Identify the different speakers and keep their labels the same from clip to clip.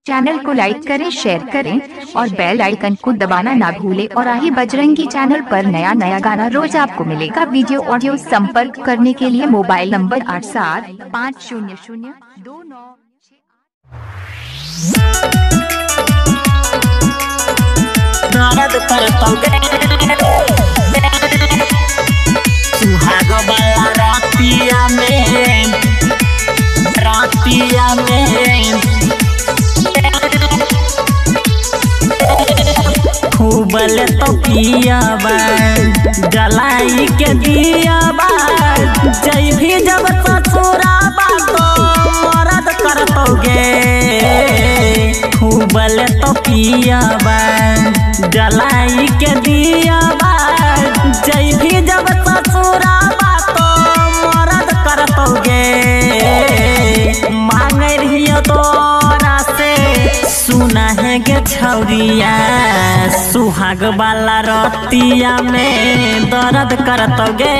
Speaker 1: Channel को लाइक करें, share करें और बेल आइकन को दबाना ना भूलें। और आही बजरंगी चैनल पर नया गाना रोज आपको मिलेगा। वीडियो ऑडियो संपर्क करने के लिए मोबाइल नंबर
Speaker 2: 875829 सुहाग वाला रातिया में खूबल तो पिया बा जलाई के दिया बा जय भी जब ससुरा बा तो मरद करतोगे। खूबल तो पिया बा जलाई के दिया बा जय भी जब ससुरा बा तो मरद करतोगे। मांग रहियो तोरा से सुना है गे छौरिया सुहाग वाला रतिया में दर्द करतोगे।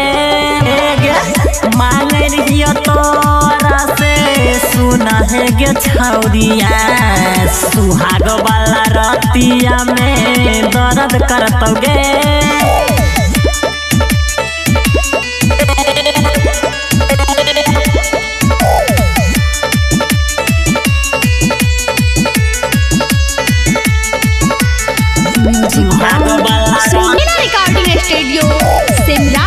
Speaker 2: मांग रहियो तोरा से सुना है गे छौरिया सुहाग वाला रतिया में दर्द करतोगे।
Speaker 3: Recording studio Simra.